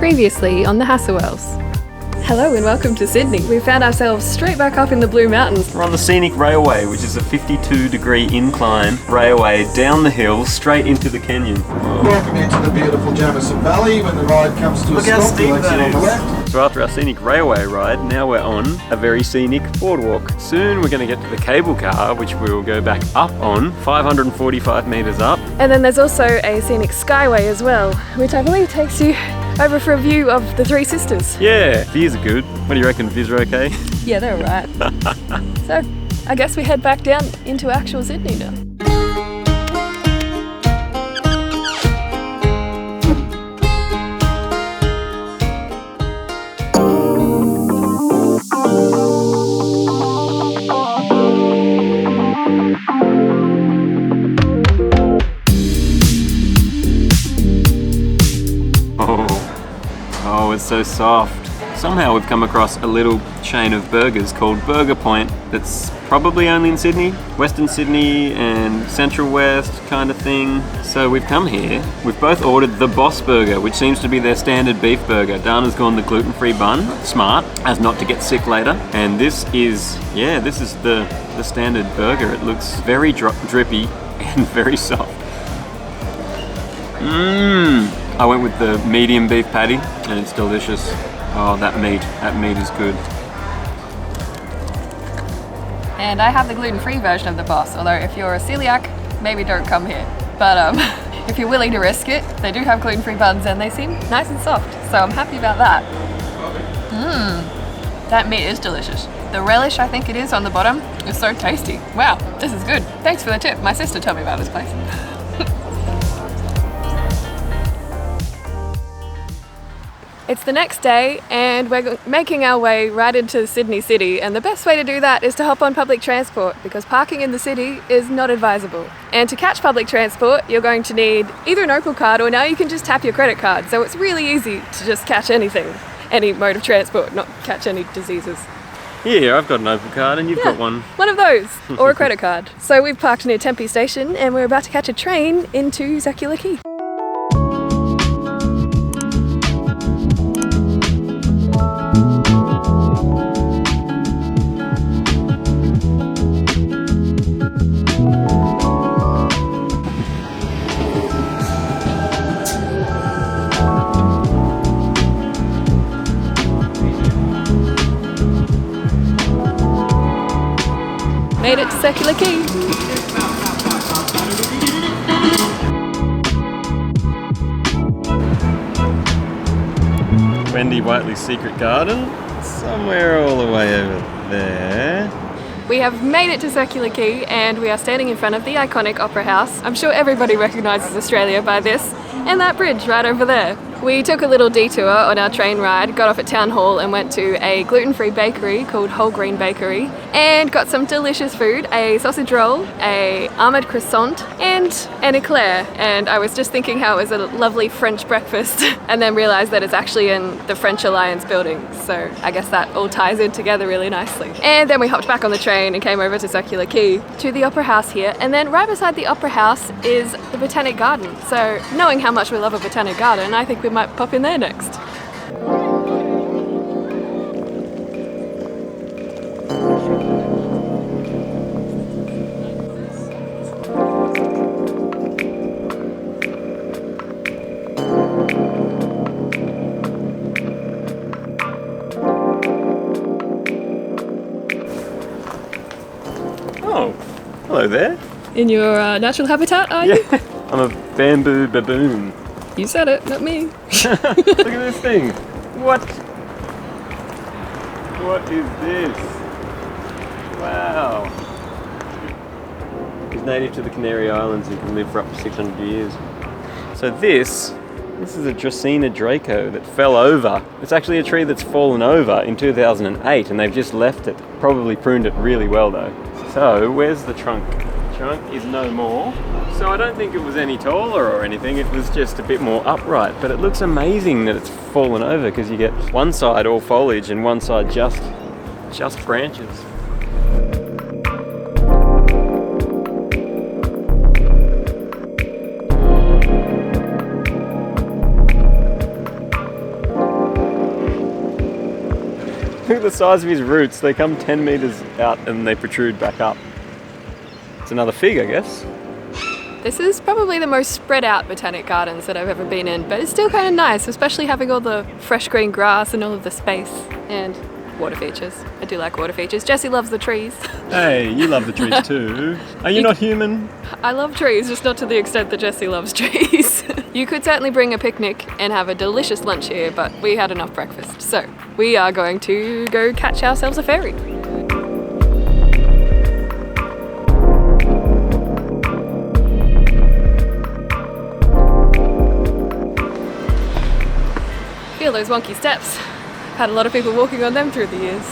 Previously on the Hasselwells. Hello and welcome to Sydney. We found ourselves straight back up in the Blue Mountains. We're on the Scenic Railway, which is a 52-degree incline railway down the hill straight into the canyon. Welcome into the beautiful Jamison Valley. When the ride comes to a stop, you'll exit on the left. So after our Scenic Railway ride, now we're on a very scenic boardwalk. Soon we're going to get to the cable car, which we will go back up on, 545 metres up. And then there's also a scenic skyway as well, which I believe takes you over for a view of the Three Sisters. Yeah, views are good. What do you reckon, views are okay? Yeah, they're alright. So, I guess we head back down into actual Sydney now. Oh, it's so soft. Somehow we've come across a little chain of burgers called Burger Point that's probably only in Sydney, Western Sydney and Central West kind of thing. So we've come here, we've both ordered the Boss Burger, which seems to be their standard beef burger. Dana's gone the gluten-free bun, smart, as not to get sick later. And this is the standard burger. It looks very drippy and very soft. I went with the medium beef patty and it's delicious. Oh, that meat is good. And I have the gluten-free version of the Boss, although if you're a celiac, maybe don't come here. But if you're willing to risk it, they do have gluten-free buns and they seem nice and soft, so I'm happy about that. That meat is delicious. The relish, I think it is, on the bottom is so tasty. Wow, this is good. Thanks for the tip. My sister told me about this place. It's the next day and we're making our way right into Sydney City, and the best way to do that is to hop on public transport because parking in the city is not advisable. And to catch public transport you're going to need either an Opal card or now you can just tap your credit card, so it's really easy to just catch anything, any mode of transport, not catch any diseases. Yeah, I've got an Opal card and you've got one. One of those, or a credit card. So we've parked near Tempe Station and we're about to catch a train into Circular Quay. Made it to Circular Quay. Wendy Whiteley's secret garden, somewhere all the way over there. We have made it to Circular Quay and we are standing in front of the iconic Opera House. I'm sure everybody recognises Australia by this, and that bridge right over there. We took a little detour on our train ride, got off at Town Hall and went to a gluten-free bakery called Whole Grain Bakery and got some delicious food, a sausage roll, a almond croissant and an eclair. And I was just thinking how it was a lovely French breakfast and then realised that it's actually in the French Alliance building. So I guess that all ties in together really nicely. And then we hopped back on the train and came over to Circular Quay to the Opera House here. And then right beside the Opera House is the Botanic Garden. So knowing how much we love a Botanic Garden, I think we might pop in there next. Oh, hello there. In your natural habitat, are you? Yeah, I'm a bamboo baboon. You said it, not me. Look at this thing. What? What is this? Wow. He's native to the Canary Islands and can live for up to 600 years. So this is a Dracaena Draco that fell over. It's actually a tree that's fallen over in 2008 and they've just left it. Probably pruned it really well though. So where's the trunk? The trunk is no more. So I don't think it was any taller or anything, it was just a bit more upright, but it looks amazing that it's fallen over because you get one side all foliage and one side just branches. Look at the size of his roots. They come 10 metres out and they protrude back up. It's another fig, I guess. This is probably the most spread out botanic gardens that I've ever been in, but it's still kind of nice, especially having all the fresh green grass and all of the space and water features. I do like water features. Jessie loves the trees. Hey, you love the trees too. Are you not human? I love trees, just not to the extent that Jessie loves trees. You could certainly bring a picnic and have a delicious lunch here, but we had enough breakfast. So we are going to go catch ourselves a ferry. Feel those wonky steps. Had a lot of people walking on them through the years.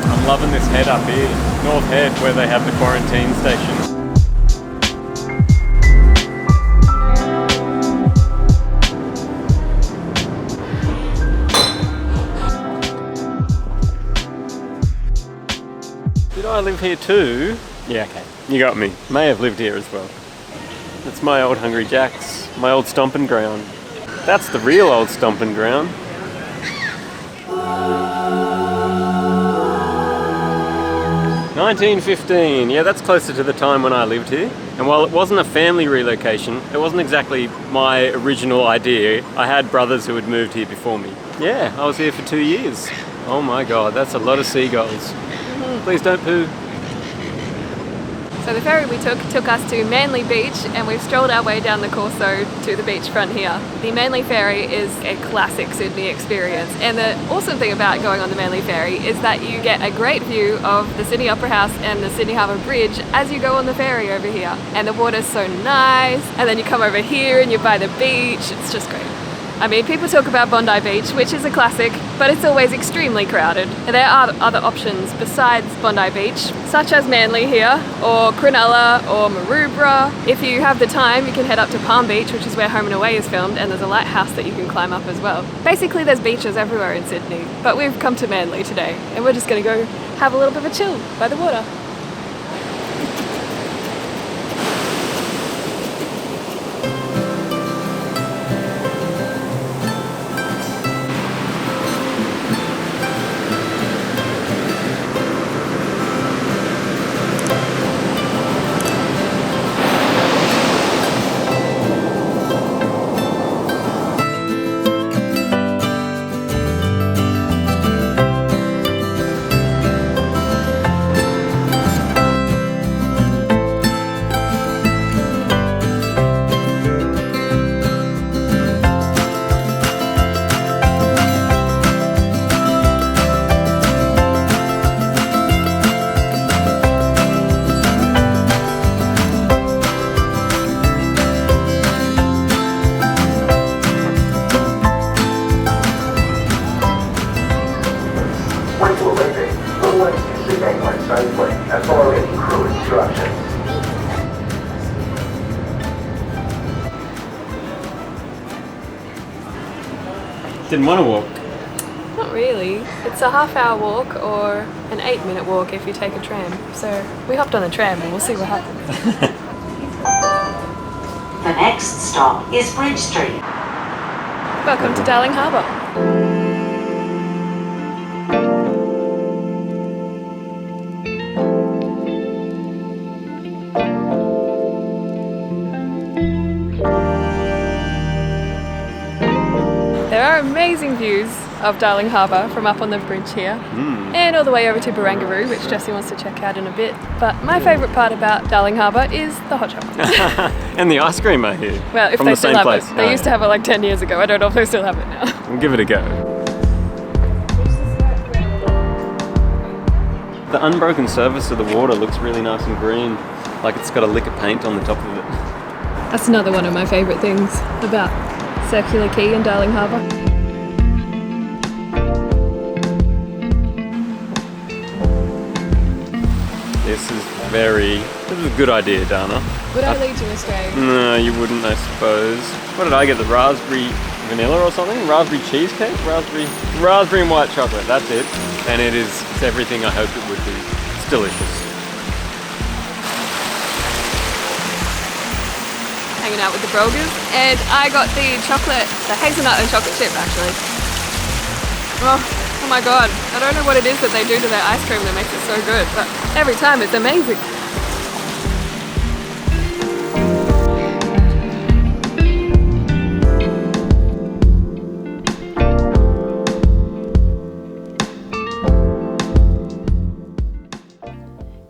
I'm loving this head up here, North Head, where they have the quarantine station. Did I live here too? Yeah, okay. You got me. May have lived here as well. That's my old Hungry Jack's, my old stomping ground. That's the real old stomping ground. $1915, yeah, that's closer to the time when I lived here. And while it wasn't a family relocation, it wasn't exactly my original idea. I had brothers who had moved here before me. Yeah, I was here for 2 years. Oh my God, that's a lot of seagulls. Please don't poo. So the ferry we took us to Manly Beach, and we've strolled our way down the Corso to the beachfront here. The Manly Ferry is a classic Sydney experience, and the awesome thing about going on the Manly Ferry is that you get a great view of the Sydney Opera House and the Sydney Harbour Bridge as you go on the ferry over here. And the water's so nice, and then you come over here and you're by the beach. It's just great. I mean, people talk about Bondi Beach, which is a classic, but it's always extremely crowded. There are other options besides Bondi Beach, such as Manly here, or Cronulla, or Maroubra. If you have the time, you can head up to Palm Beach, which is where Home and Away is filmed, and there's a lighthouse that you can climb up as well. Basically, there's beaches everywhere in Sydney, but we've come to Manly today, and we're just gonna go have a little bit of a chill by the water. and following crew instructions. Didn't want to walk. Not really. It's a half-hour walk or an 8-minute walk if you take a tram. So we hopped on the tram and we'll see what happens. The next stop is Bridge Street. Welcome to Darling Harbour. There are amazing views of Darling Harbour from up on the bridge here and all the way over to Barangaroo, which Jessie wants to check out in a bit. But my favourite part about Darling Harbour is the hot chocolate. And the ice cream I hear. Well, if from they the still same have place. it. They used to have it like 10 years ago. I don't know if they still have it now. We'll give it a go. The unbroken surface of the water looks really nice and green, like it's got a lick of paint on the top of it. That's another one of my favourite things about Circular Quay and Darling Harbour. This is a good idea, Dana. Would I lead you astray? No, you wouldn't, I suppose. What did I get? The raspberry vanilla or something? Raspberry cheesecake? Raspberry and white chocolate, that's it. And it's everything I hoped it would be. It's delicious. Hanging out with the Brogers, and I got the hazelnut and chocolate chip actually. Oh my god, I don't know what it is that they do to their ice cream that makes it so good, but every time it's amazing.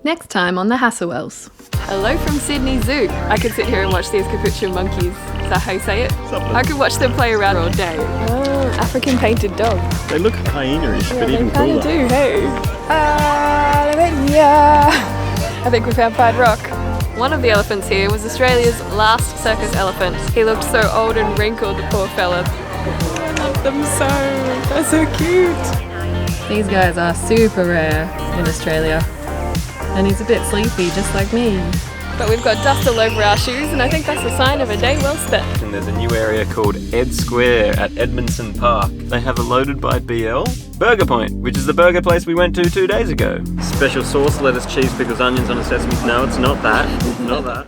Next time on the Hasselwells. Hello from Sydney Zoo. I could sit here and watch these capuchin monkeys. Is that how you say it? Something. I could watch them play around all day. Oh, African painted dog. They look hyena-ish, but even They kinda cooler. do, hey. I think we found Pride Rock. One of the elephants here was Australia's last circus elephant. He looked so old and wrinkled, the poor fella. I love them so. They're so cute. These guys are super rare in Australia. And he's a bit sleepy, just like me. But we've got dust all over our shoes, and I think that's a sign of a day well spent. And there's a new area called Ed Square at Edmondson Park. They have a loaded by BL Burger Point, which is the burger place we went to 2 days ago. Special sauce, lettuce, cheese, pickles, onions on a sesame. No, it's not that. Not that.